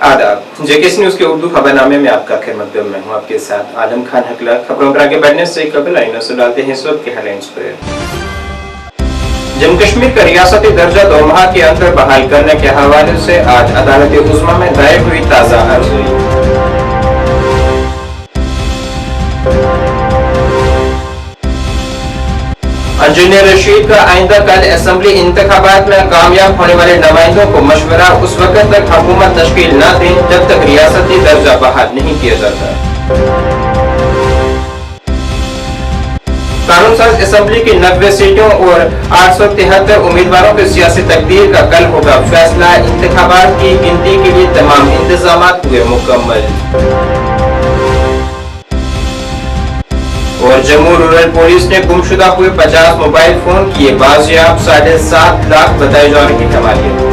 आदाब। JKC news के उर्दू खबरनामे में आपका खैर मकदम। मैं हूं आपके साथ आलम खान हकला। खबरों पर आगे बढ़ने से कबल आइए नजर डालते हैं इस वक्त के हेडलाइंस पर। जम्मू कश्मीर का रियासती दर्जा 2 माह के अंदर बहाल करने के हवाले से आज अदालत उज़्मा में दायर हुई ताज़ा अर्जी। इंजीनियर रशीद का आइंदा कल असेंबली इंतखाबात में कामयाब होने वाले नुमाइंदों को मशवरा, उस वक्त तक हुकूमत तश्कील न दें जब तक रियासती दर्जा बहाल नहीं किया जाता। कानून साज असेंबली की 90 सीटों और 873 उम्मीदवारों की सियासी तकदीर का कल होगा फैसला। इंतखाबात की गिनती के लिए तमाम इंतजाम हुए मुकम्मल। और जम्मू रूरल पुलिस ने गुमशुदा हुए 50 मोबाइल फोन किए बाजियाब। 7.5 लाख बताई जा रही है मालियत।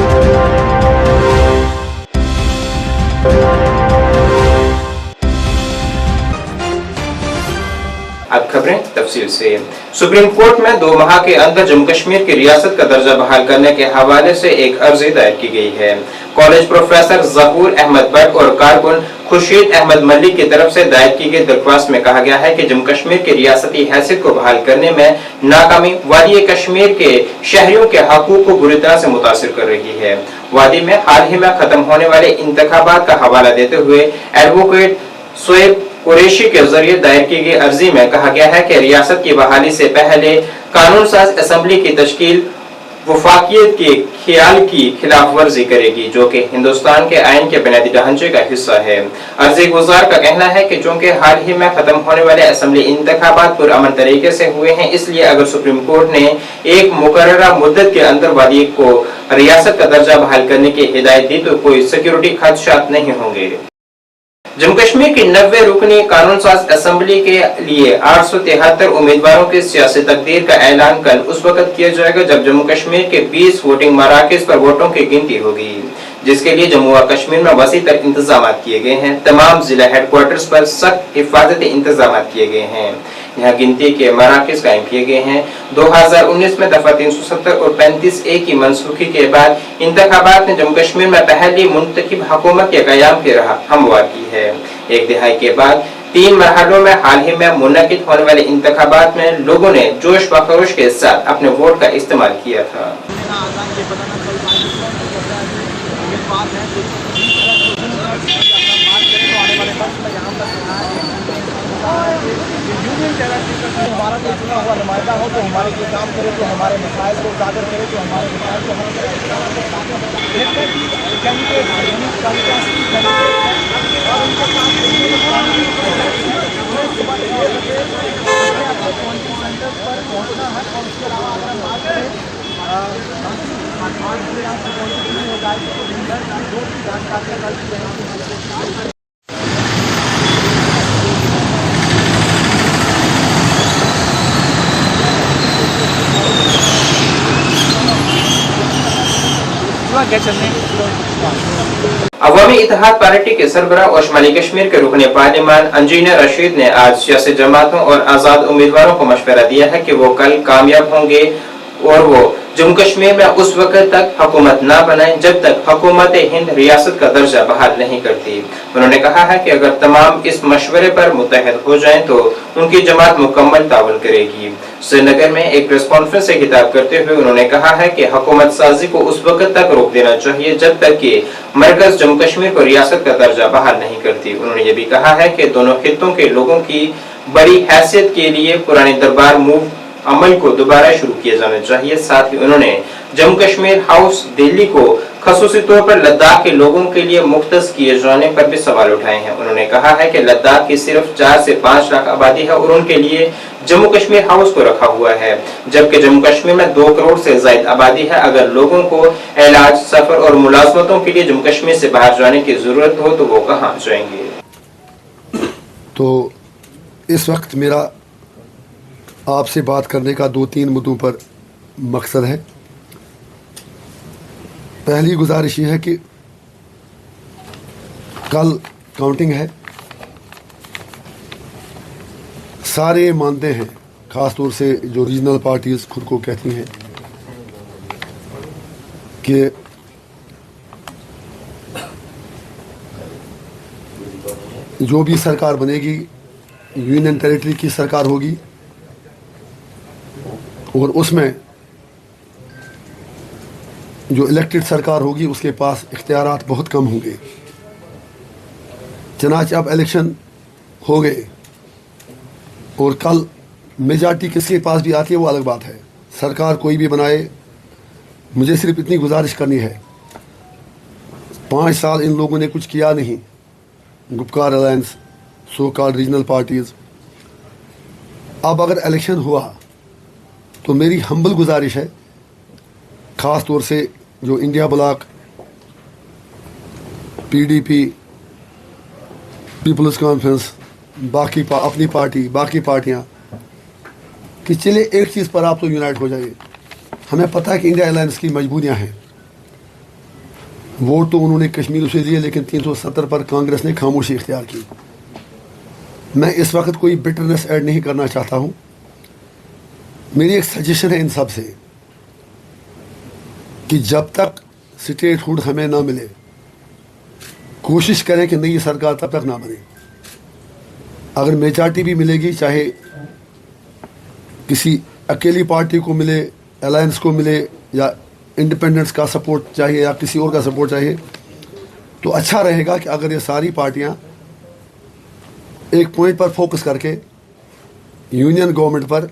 अब खबरें तफसील से। सुप्रीम कोर्ट में 2 माह के अंदर जम्मू कश्मीर की रियासत का दर्जा बहाल करने के हवाले से एक अर्जी दायर की गई है। कॉलेज प्रोफेसर ज़हूर अहमद भट्ट और कारकुन खुर्शीद अहमद मलिक की तरफ से दायर की गई दरख्वास्त में कहा गया है कि जम्मू कश्मीर की रियासती हैसियत को बहाल करने में नाकामी वादी कश्मीर के शहरियों के हकूक को बुरी तरह से मुतासिर कर रही है। वादी में हाल ही में खत्म होने वाले इंतखाबात का हवाला देते हुए एडवोकेट शोएब कुरैशी के जरिए दायर की गई अर्जी में कहा गया है कि रियासत की बहाली से पहले कानून साज असेंबली की तश्कील वफाकियत के ख्याल की खिलाफ वर्जी करेगी, जो कि हिंदुस्तान के आइन के बुनियादी ढांचे का हिस्सा है। अर्जी गुजार का कहना है कि चूंकि हाल ही में खत्म होने वाले असेंबली इंतखाबात पुरअमन तरीके से हुए हैं, इसलिए अगर सुप्रीम कोर्ट ने एक मुकर्ररा मुद्दत के अंदर वादी को रियासत का दर्जा बहाल करने की हिदायत दी तो कोई सिक्योरिटी खदशात नहीं होंगे। जम्मू कश्मीर की 90 रुकनी कानून साज असेंबली के लिए 873 उम्मीदवारों की सियासी तकदीर का ऐलान कल उस वक्त किया जाएगा जब जम्मू कश्मीर के 20 वोटिंग मराकज पर वोटों की गिनती होगी, जिसके लिए जम्मू और कश्मीर में वसी तर इंतजाम किए गए हैं। तमाम जिला हेडक्वार्टर्स पर सख्त हिफाजती इंतजाम किए गए हैं। यहाँ गिनती के मराकज कायम किए गए हैं। 2019 में दफा 370 और 35A की मनसूखी के बाद इंतखाबात ने जम्मू कश्मीर में पहली मुंतखब हुकूमत के कयाम की राह हमवार की है। एक दिहाई के बाद 3 मरहलों में हाल ही में मुनक्किद होने वाले इंतखाबात में लोगों ने जोश व खरोश के साथ अपने वोट का इस्तेमाल किया था। हमारा कोई चुना हुआ नुमाइंदा हो तो हमारे लिए काम करे, तो हमारे मसाइल को उजागर करे, तो हमारे मसाइल को सेंटर पर पहुँचना है। और उसके अलावा अगर बात करें जानकारी अवामी इत्तेहाद पार्टी के सरबराह और शुमाली कश्मीर के रुकने पार्लिमान इंजीनियर रशीद ने आज सियासी जमातों और आजाद उम्मीदवारों को मशवरा दिया है कि वो कल कामयाब होंगे और वो जम्मू कश्मीर में उस वक्त तक हुकूमत न बनाए जब तक हुकूमत हिंद रियासत का दर्जा बहाल नहीं करती। उन्होंने कहा है कि अगर तमाम इस मशवरे पर मुत्तहद हो जाएं तो उनकी जमात मुकम्मल ताउन करेगी। श्रीनगर में एक प्रेस कॉन्फ्रेंस से खिताब करते हुए उन्होंने कहा है कि हुकूमत साजी को उस वक्त तक रोक देना चाहिए जब तक कि मरकज जम्मू कश्मीर को रियासत का दर्जा बहाल नहीं करती। उन्होंने ये भी कहा है कि दोनों खित्तों के लोगों की बड़ी हैसियत के लिए पुरानी दरबार मूव अमल को दोबारा शुरू किया जाना चाहिए। साथ ही उन्होंने जम्मू कश्मीर हाउस दिल्ली को खसूसी तौर पर लद्दाख के लोगों के लिए मुख्तस किए जाने पर भी सवाल उठाए हैं। उन्होंने कहा है कि लद्दाख की सिर्फ 4 से 5 लाख आबादी है और उनके लिए जम्मू कश्मीर हाउस को रखा हुआ है, जबकि जम्मू कश्मीर में 2 करोड़ से ज्यादा आबादी है। अगर लोगों को इलाज, सफर और मुलाजमतों के लिए जम्मू कश्मीर से बाहर जाने की जरूरत हो तो वो कहाँ जाएंगे। तो इस वक्त मेरा आपसे बात करने का 2-3 मुद्दों पर मकसद है। पहली गुजारिश ये है कि कल काउंटिंग है। सारे मानते हैं, ख़ास तौर से जो रीजनल पार्टीज़ खुद को कहती हैं कि जो भी सरकार बनेगी यूनियन टेरिटरी की सरकार होगी और उसमें जो इलेक्टेड सरकार होगी उसके पास इख्तियारात बहुत कम होंगे। चनाच अब इलेक्शन हो गए और कल मेजॉरिटी किसके पास भी आती है वो अलग बात है। सरकार कोई भी बनाए, मुझे सिर्फ इतनी गुजारिश करनी है, 5 साल इन लोगों ने कुछ किया नहीं, Gupkar alliance, so called regional parties. अब अगर इलेक्शन हुआ तो मेरी हम्बल गुजारिश है, ख़ास तौर से जो India bloc, PDP, People's Conference, बाकी अपनी पार्टी, बाकी पार्टियां, कि चले एक चीज़ पर आप तो यूनाइट हो जाइए। हमें पता है कि इंडिया अलायंस की मजबूरियां हैं। वोट तो उन्होंने कश्मीर से लिए, लेकिन 370 पर कांग्रेस ने खामोशी इख्तियार की। मैं इस वक्त कोई बिटरनेस ऐड नहीं करना चाहता हूं। मेरी एक सजेशन है इन सब से कि जब तक स्टेटहुड हमें ना मिले, कोशिश करें कि नई सरकार तब तक ना बने। अगर मेजॉरिटी भी मिलेगी, चाहे किसी अकेली पार्टी को मिले, अलायंस को मिले, या इंडिपेंडेंस का सपोर्ट चाहिए या किसी और का सपोर्ट चाहिए, तो अच्छा रहेगा कि अगर ये सारी पार्टियां एक पॉइंट पर फोकस करके यूनियन गवर्नमेंट पर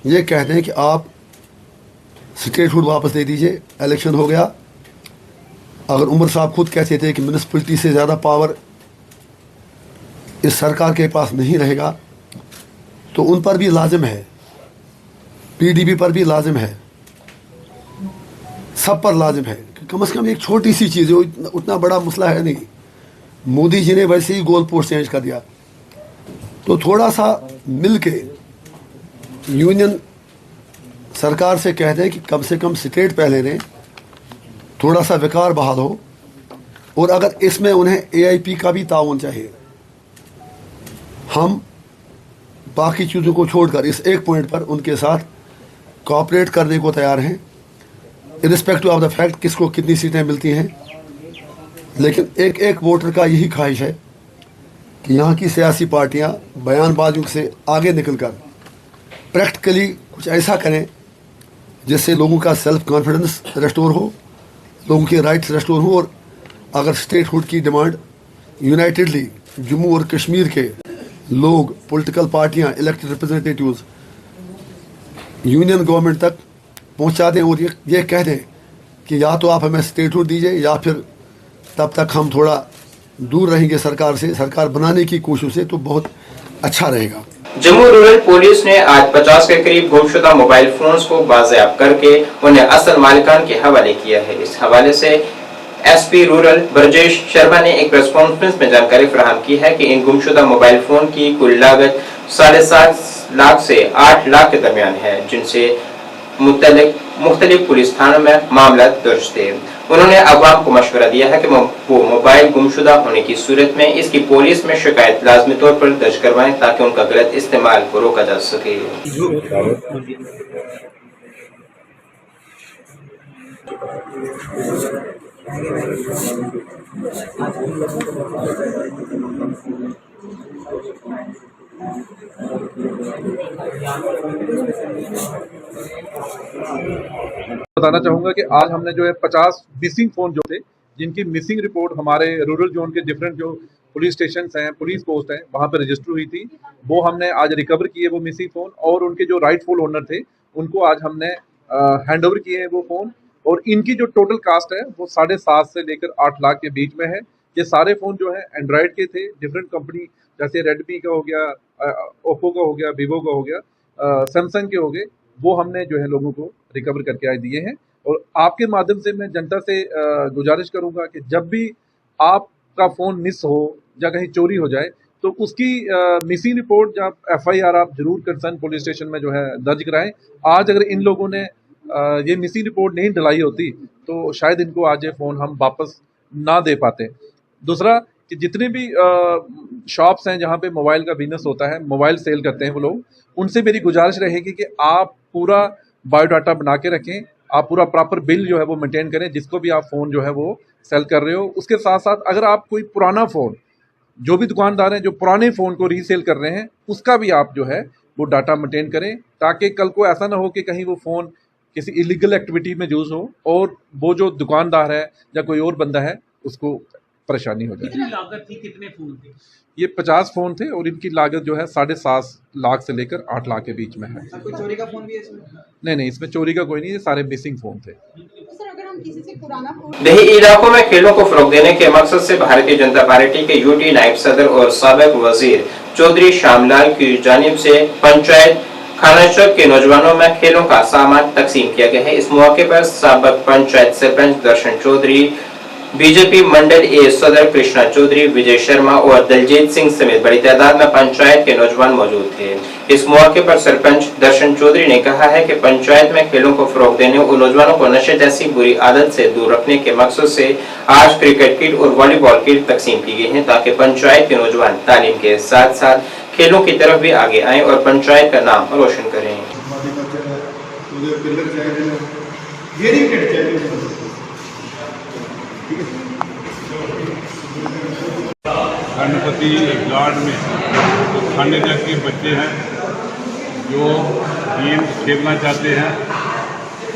ये कहते हैं कि आप स्टेटहुड वापस दे दीजिए। इलेक्शन हो गया, अगर उमर साहब खुद कहते थे कि म्यूनिसिपैलिटी से ज़्यादा पावर इस सरकार के पास नहीं रहेगा, तो उन पर भी लाजिम है, पीडीपी पर भी लाजिम है, सब पर लाजिम है कि कम से कम एक छोटी सी चीज़ है, उतना बड़ा मसला है नहीं। मोदी जी ने वैसे ही गोल पोस्ट चेंज कर दिया, तो थोड़ा सा मिल के यूनियन सरकार से कहते हैं कि कम से कम स्टेट पहले ने थोड़ा सा विकार बहाल हो, और अगर इसमें उन्हें एआईपी का भी ताउन चाहिए, हम बाकी चीज़ों को छोड़कर इस एक पॉइंट पर उनके साथ कोऑपरेट करने को तैयार हैं, इरिस्पेक्टिव ऑफ द फैक्ट किसको कितनी सीटें मिलती हैं। लेकिन एक एक वोटर का यही ख्वाहिश है कि यहाँ की सियासी पार्टियाँ बयानबाजियों से आगे निकलकर प्रैक्टिकली कुछ ऐसा करें जिससे लोगों का सेल्फ कॉन्फिडेंस रेस्टोर हो, लोगों के राइट्स रेस्टोर हो, और अगर स्टेटहुड की डिमांड यूनाइटेडली जम्मू और कश्मीर के लोग, पॉलिटिकल पार्टियां, इलेक्टेड रिप्रेजेंटेटिव्स यूनियन गवर्नमेंट तक पहुंचा दें और ये कह दें कि या तो आप हमें स्टेटहुड दीजिए या फिर तब तक हम थोड़ा दूर रहेंगे सरकार से, सरकार बनाने की कोशिश से, तो बहुत अच्छा रहेगा। जम्मू रूरल पुलिस ने आज 50 के करीब गुमशुदा मोबाइल फोन्स को बाजियाब करके उन्हें असल मालिकान के हवाले किया है। इस हवाले से एसपी रूरल ब्रजेश शर्मा ने एक प्रेस कॉन्फ्रेंस में जानकारी फराहम की है कि इन गुमशुदा मोबाइल फोन की कुल लागत 7.5 लाख से 8 लाख के दरमियान है, जिनसे मुख्तलिफ पुलिस थानों में मामला दर्ज थे। उन्होंने अवाम को मशवरा दिया है कि वो मोबाइल गुमशुदा होने की सूरत में इसकी पुलिस में शिकायत लाजमी तौर पर दर्ज करवाएं ताकि उनका गलत इस्तेमाल को रोका जा सके। बताना चाहूँगा कि आज हमने जो है 50 मिसिंग फ़ोन जो थे, जिनकी मिसिंग रिपोर्ट हमारे रूरल जोन के डिफरेंट जो पुलिस स्टेशन हैं, पुलिस पोस्ट हैं, वहाँ पर रजिस्टर हुई थी, वो हमने आज रिकवर किए वो मिसिंग फ़ोन, और उनके जो राइटफुल ओनर थे उनको आज हमने हैंड ओवर किए हैं वो फ़ोन। और इनकी जो टोटल कास्ट है वो 7.5 से लेकर 8 लाख के बीच में है। ये सारे फ़ोन जो है एंड्रॉयड के थे, डिफरेंट कंपनी जैसे रेडमी का हो गया, ओप्पो का हो गया, वीवो का हो गया, सैमसंग के हो गए, वो हमने जो है लोगों को रिकवर करके आज दिए हैं। और आपके माध्यम से मैं जनता से गुजारिश करूंगा कि जब भी आपका फ़ोन मिस हो या कहीं चोरी हो जाए तो उसकी मिसिंग रिपोर्ट या एफआईआर आप जरूर कंसर्न पुलिस स्टेशन में जो है दर्ज कराएं। आज अगर इन लोगों ने ये मिसिंग रिपोर्ट नहीं डलाई होती तो शायद इनको आज ये फ़ोन हम वापस ना दे पाते। दूसरा कि जितने भी शॉप्स हैं जहाँ पे मोबाइल का बिजनेस होता है, मोबाइल सेल करते हैं वो लोग, उनसे मेरी गुजारिश रहेगी कि आप पूरा बायोडाटा बना के रखें, आप पूरा प्रॉपर बिल जो है वो मेंटेन करें जिसको भी आप फ़ोन जो है वो सेल कर रहे हो। उसके साथ साथ अगर आप कोई पुराना फ़ोन जो भी दुकानदार हैं जो पुराने फ़ोन को रीसेल कर रहे हैं उसका भी आप जो है वो डाटा मेंटेन करें, ताकि कल को ऐसा ना हो कि कहीं वो फ़ोन किसी इलीगल एक्टिविटी में यूज़ हो और वो जो दुकानदार है या कोई और बंदा है उसको परेशानी हो जाए। कितनी लागत थी, कितने फ़ोन थे? ये 50 फ़ोन थे और इनकी लागत जो है 7.5 लाख से लेकर 8 लाख के बीच में है। कोई चोरी का फोन भी है इसमें? नहीं, इसमें चोरी का कोई नहीं, ये सारे मिसिंग फ़ोन थे। सर, अगर हम किसी से पुराना फोन दही इलाकों में खेलों को फरोग देने के मकसद से भारतीय जनता पार्टी के यूटी नायब सदर और साबिक वजीर चौधरी श्यामलाल की जानिब से पंचायत खानाचौक के नौजवानों में खेलों का सामान तकसीम किया गया है। इस मौके पर साबिक पंचायत सरपंच दर्शन चौधरी, बीजेपी मंडल ए सदर कृष्णा चौधरी, विजय शर्मा और दलजीत सिंह समेत बड़ी तादाद में पंचायत के नौजवान मौजूद थे। इस मौके पर सरपंच दर्शन चौधरी ने कहा है कि पंचायत में खेलों को फरोग देने और नौजवानों को नशे जैसी बुरी आदत से दूर रखने के मकसद से आज क्रिकेट किट और वॉलीबॉल किट तकसीम की गई है, ताकि पंचायत के नौजवान तालीम के साथ साथ खेलों की तरफ भी आगे आए और पंचायत का नाम रोशन करें। गणपति गार्ड में जो थाने तक के बच्चे हैं जो गेम खेलना चाहते हैं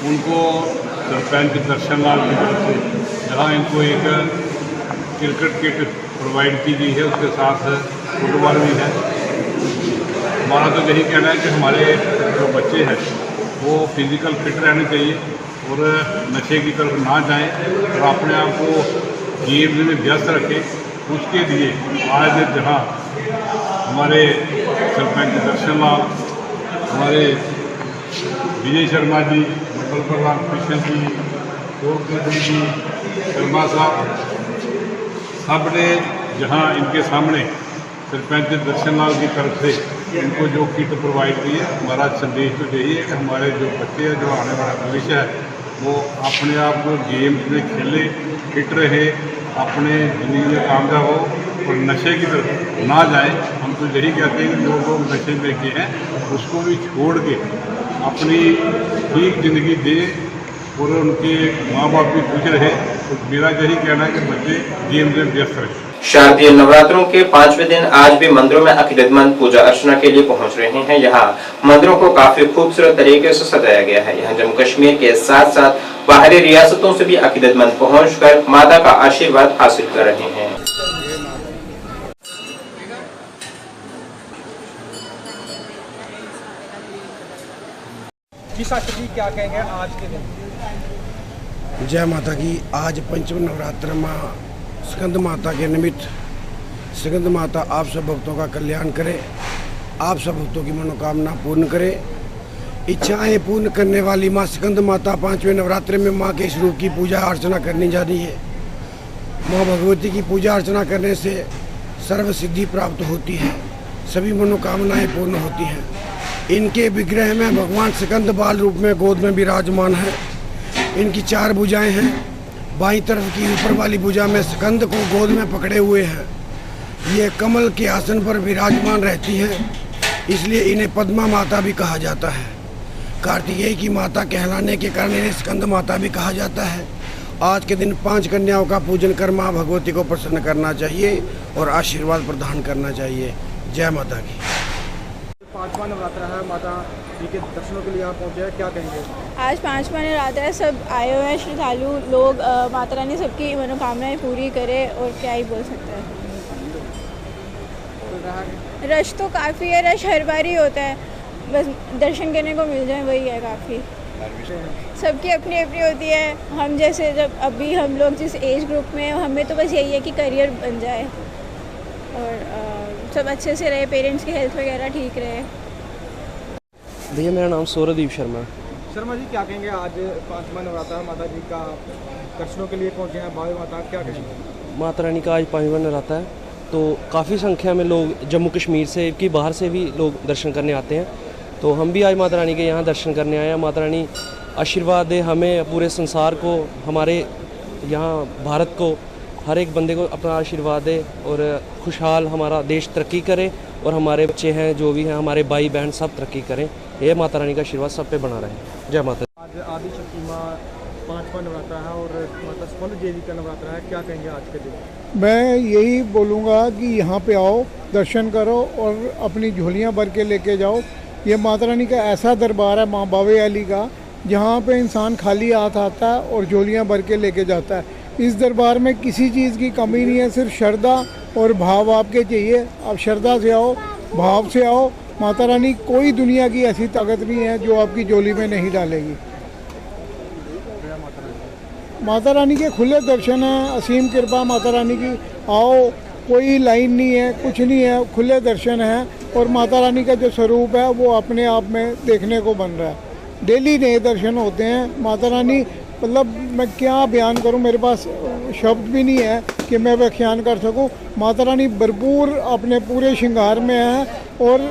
उनको सरपंच दर्शन लाल की तरफ से जहाँ इनको एक क्रिकेट किट प्रोवाइड की गई है, उसके साथ फुटबॉल भी है। हमारा तो यही कहना है कि हमारे जो बच्चे हैं वो फिज़िकल फिट रहने चाहिए और नशे की तरफ ना जाएं और अपने आप को गेम्स में व्यस्त रखें। उसके लिए आज जहाँ हमारे सरपंच दर्शन लाल, हमारे विजय शर्मा जी, मंडल प्रधान कृष्ण जी, चौधरी जी, शर्मा साहब, सब ने जहाँ इनके सामने सरपंच दर्शन लाल की तरफ से इनको जो किट प्रोवाइड की है, हमारा संदेश तो यही है कि हमारे जो बच्चे हैं, जो आने वाला भविष्य है, वो अपने आप को गेम्स में खेले, फिट रहे, अपने ज़िंदगी में कामयाब हो और नशे की तरफ ना जाए। हम तो यही कहते हैं कि जो लोग नशे में के हैं उसको भी छोड़ के अपनी ठीक ज़िंदगी दें और उनके माँ बाप भी खुश रहे। तो मेरा यही कहना है कि बच्चे गेम्स में व्यस्त रहें। शारदीय नवरात्रों के 5वें दिन आज भी मंदिरों में अकीदतमंद पूजा अर्चना के लिए पहुंच रहे हैं। यहाँ मंदिरों को काफी खूबसूरत तरीके से सजाया गया है। यहाँ जम्मू कश्मीर के साथ साथ बाहरी रियासतों से भी अकीदतमंद पहुंचकर माता का आशीर्वाद हासिल कर रहे हैं। जी क्या कहेंगे आज के दिन? जय माता की। आज पंचम नवरात्र माँ स्कंद माता के निमित्त स्कंद माता आप सब भक्तों का कल्याण करे, आप सब भक्तों की मनोकामना पूर्ण करे। इच्छाएं पूर्ण करने वाली माँ स्कंद माता 5वें नवरात्र में माँ के इस रूप की पूजा अर्चना करनी जानी है। माँ भगवती की पूजा अर्चना करने से सर्व सिद्धि प्राप्त होती है, सभी मनोकामनाएं पूर्ण होती हैं। इनके विग्रह में भगवान स्कंद बाल रूप में गोद में विराजमान है। इनकी 4 भुजाएं हैं। बाईं तरफ की ऊपर वाली भुजा में स्कंद को गोद में पकड़े हुए हैं। ये कमल के आसन पर विराजमान रहती हैं, इसलिए इन्हें पद्मा माता भी कहा जाता है। कार्तिकेय की माता कहलाने के कारण इन्हें स्कंद माता भी कहा जाता है। आज के दिन 5 कन्याओं का पूजन कर माँ भगवती को प्रसन्न करना चाहिए और आशीर्वाद प्रदान करना चाहिए। जय माता की। 5वां नवरात्र है, माता जी के दर्शनों के लिए यहाँ पहुँचे हैं, क्या कहेंगे? आज 5वां नवरात्र है, सब आए हुए हैं श्रद्धालु लोग। माता रानी सबकी मनोकामनाएं पूरी करे और क्या ही बोल सकते हैं। रश तो काफ़ी है, रश हर बार ही होता है, बस दर्शन करने को मिल जाए वही है काफ़ी। सबकी अपनी अपनी होती है। हम जैसे जब अभी हम लोग जिस एज ग्रुप में हमें तो बस यही है कि करियर बन जाए और सब अच्छे से रहे, पेरेंट्स की हेल्थ वगैरह ठीक रहे। भैया मेरा नाम सौरदीप शर्मा। शर्मा जी क्या कहेंगे? आज 5वां नवरात्र माता जी का दर्शनों के लिए पहुँचे हैं, भावी माता, क्या कहेंगे? माता रानी का आज 5वां नवरात्र है, तो काफ़ी संख्या में लोग जम्मू कश्मीर से कि बाहर से भी लोग दर्शन करने आते हैं। तो हम भी आज माता रानी के यहाँ दर्शन करने आए हैं। माता रानी आशीर्वाद दे हमें, पूरे संसार को, हमारे यहाँ भारत को, हर एक बंदे को अपना आशीर्वाद दे और खुशहाल हमारा देश तरक्की करे और हमारे बच्चे हैं जो भी हैं, हमारे भाई बहन सब तरक्की करें। ये माता रानी का आशीर्वाद सब पे बना रहे। जय माता। आज आदि शक्ति माँ पाँचवा नवरात्रा है और माता सुमन देवी का नवरात्रा है, क्या कहेंगे आज के दिन? मैं यही बोलूँगा कि यहाँ पे आओ, दर्शन करो और अपनी झोलियाँ भर के लेके जाओ। ये माता रानी का ऐसा दरबार है, माँ बावे अली का, जहाँ पे इंसान खाली हाथ आता है और झोलियाँ भर के लेके जाता है। इस दरबार में किसी चीज़ की कमी नहीं है, सिर्फ श्रद्धा और भाव आपके चाहिए। आप श्रद्धा से आओ, भाव से आओ। माता रानी कोई दुनिया की ऐसी ताकत नहीं है जो आपकी झोली में नहीं डालेगी। माता रानी के खुले दर्शन हैं, असीम कृपा माता रानी की। आओ, कोई लाइन नहीं है, कुछ नहीं है, खुले दर्शन हैं और माता रानी का जो स्वरूप है वो अपने आप में देखने को बन रहा है। डेली नए दर्शन होते हैं। माता रानी मतलब मैं क्या बयान करूं, मेरे पास शब्द भी नहीं है कि मैं व्याख्यान कर सकूं। माता रानी भरपूर अपने पूरे श्रृंगार में है और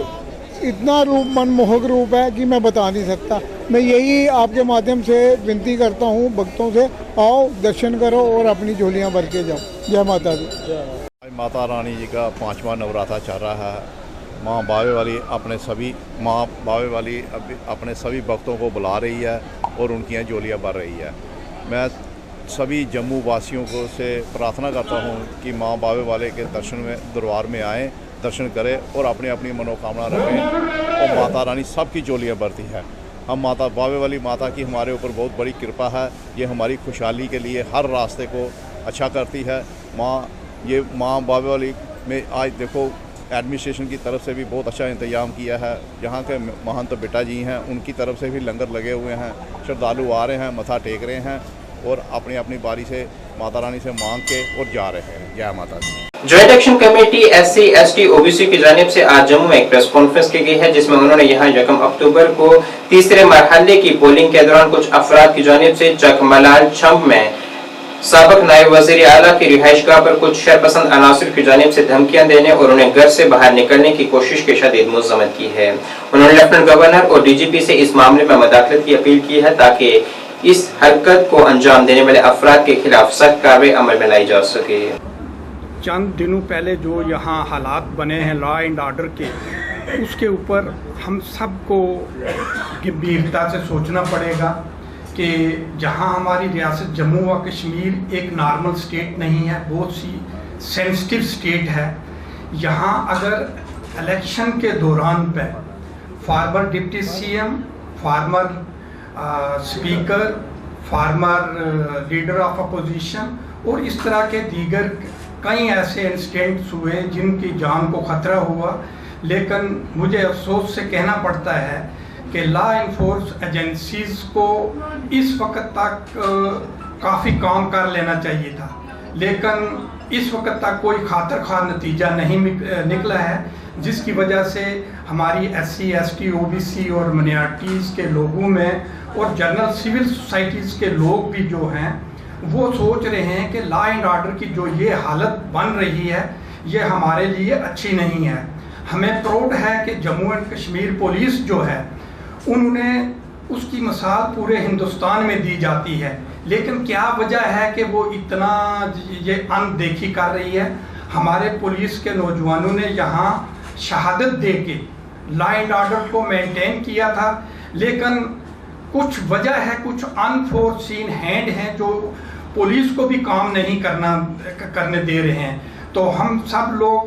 इतना रूप मनमोहक रूप है कि मैं बता नहीं सकता। मैं यही आपके माध्यम से विनती करता हूं भक्तों से, आओ दर्शन करो और अपनी झोलियां भर के जाओ। जय माता दी। आज माता रानी जी का 5वां नवरात्रा चल रहा है। माँ बावे वाली अपने सभी भक्तों को बुला रही है और उनकी झोलियाँ भर रही है। मैं सभी जम्मू वासियों को से प्रार्थना करता हूँ कि माँ बावे वाले के दरबार में आएँ, दर्शन करें और अपनी अपनी मनोकामना रखें और माता रानी सबकी झोलियाँ भरती है। हम माता बावे वाली माता की हमारे ऊपर बहुत बड़ी कृपा है। ये हमारी खुशहाली के लिए हर रास्ते को अच्छा करती है। माँ बावे वाली में आज देखो एडमिनिस्ट्रेशन की तरफ से भी बहुत अच्छा इंतजाम किया है। यहाँ के महंत बेटा जी हैं, उनकी तरफ से भी लंगर लगे हुए हैं। श्रद्धालु आ रहे हैं, मत्था टेक रहे हैं और अपनी अपनी बारी से माता रानी से मांग के और जा रहे हैं। जय माता दी। Joint action committee SC ST OBC की जानिब से आज जम्मू में एक प्रेस कॉन्फ्रेंस की गई है, जिसमें उन्होंने यहाँ 1 अक्टूबर को तीसरे मरहले की पोलिंग के दौरान कुछ अफराद की जानिब से चकमलाल छंब में साबिक नायब वज़ीर आला की रिहाइशगाह पर कुछ शरपसंद अनासर की जानिब से धमकियां देने और उन्हें घर से बाहर निकलने की कोशिश की शदीद मज़म्मत की है। उन्होंने लेफ्टिनेंट गवर्नर और DGP से इस मामले में मदाखलत की अपील की है ताकि इस हरकत को अंजाम देने वाले अफराद के खिलाफ सख्त कार्रवाई अमल में लाई जा सके। चंद दिनों पहले जो यहाँ हालात बने हैं लॉ एंड ऑर्डर के, उसके ऊपर हम सबको गंभीरता से सोचना पड़ेगा कि जहाँ हमारी रियासत जम्मू व कश्मीर एक नॉर्मल स्टेट नहीं है, बहुत सी सेंसिटिव स्टेट है। यहाँ अगर इलेक्शन के दौरान पे farmer deputy CM, farmer speaker, farmer leader of opposition और इस तरह के दीगर कई ऐसे इंसिडेंट्स हुए जिनकी जान को खतरा हुआ, लेकिन मुझे अफसोस से कहना पड़ता है कि लॉ एनफोर्स एजेंसीज को इस वक्त तक काफ़ी काम कर लेना चाहिए था, लेकिन इस वक्त तक कोई खातर खा नतीजा नहीं निकला है, जिसकी वजह से हमारी SC ST OBC और माइनॉरिटीज़ के लोगों में और जनरल सिविल सोसाइटीज़ के लोग भी जो हैं वो सोच रहे हैं कि लॉ एंड ऑर्डर की जो ये हालत बन रही है ये हमारे लिए अच्छी नहीं है। हमें प्राउड है कि जम्मू एंड कश्मीर पुलिस जो है उन्होंने उसकी मिसाल पूरे हिंदुस्तान में दी जाती है, लेकिन क्या वजह है कि वो इतना ये अनदेखी कर रही है। हमारे पुलिस के नौजवानों ने यहाँ शहादत दे के लॉ एंड ऑर्डर को मेंटेन किया था, लेकिन कुछ वजह है, कुछ अनफोर्सीन हैंड हैं जो पुलिस को भी काम नहीं करने दे रहे हैं। तो हम सब लोग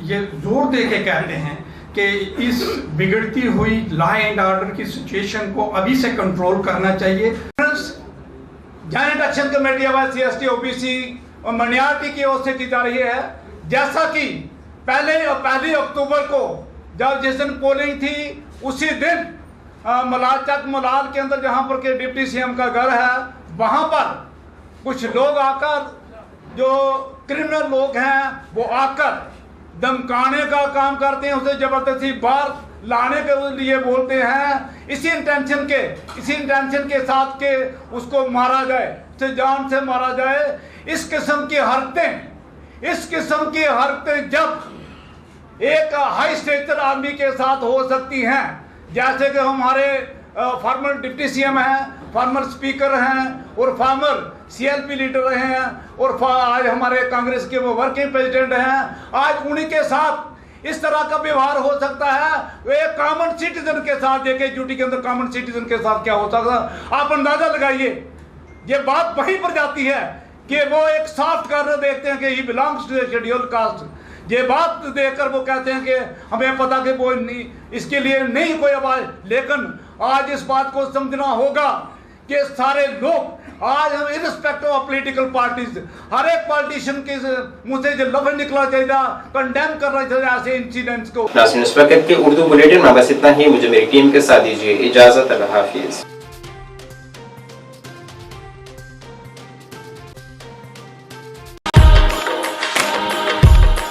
ये जोर दे के कहते हैं कि इस बिगड़ती हुई लॉ एंड ऑर्डर की सिचुएशन को अभी से कंट्रोल करना चाहिए। Joint action committee SC ST OBC और माइनॉरिटी की ओर से की जा रही है, जैसा कि पहली अक्टूबर को जब जिस दिन पोलिंग थी उसी दिन मलाल के अंदर जहां पर के डिप्टी CM का घर है, वहां पर कुछ लोग आकर जो क्रिमिनल लोग हैं वो आकर धमकाने का काम करते हैं, उसे जबरदस्ती बाहर लाने के लिए बोलते हैं, इसी इंटेंशन के साथ के उसको मारा जाए, उसे जान से मारा जाए। इस किस्म की हरकतें जब एक हाई स्टेचर आदमी के साथ हो सकती हैं, जैसे कि हमारे फार्मर डिप्टी CM हैं, फार्मर स्पीकर हैं और फार्मर CLP लीडर रहे हैं और आज हमारे कांग्रेस के वो वर्किंग प्रेसिडेंट हैं, आज उन्हीं के साथ इस तरह का व्यवहार हो सकता है? वो एक कॉमन सिटीजन के साथ, एक ड्यूटी के अंदर कॉमन सिटीजन के साथ क्या हो सकता है? आप अंदाजा लगाइए। ये बात वहीं पर जाती है कि वो एक सॉफ्ट कार्नर देखते हैं कि he belongs to schedule caste. ये बात देखकर वो कहते हैं कि हमें पता कि वो नहीं, इसके लिए नहीं कोई आवाज। लेकिन आज इस बात को समझना होगा कि सारे लोग आज हम इरिस्पेक्टिव ऑफ पॉलिटिकल पार्टीज, हर एक पॉलिटिशियन के मुंह से जो लफ्ज निकला चाहिए, कंडेम करना चाहिए ऐसे इंसिडेंट्स को। नाज़रीन, इस वक्त के उर्दू बुलेटिन में बस इतना ही। मुझे मेरी टीम के साथ दीजिए इजाजत। अल्लाह हाफिज।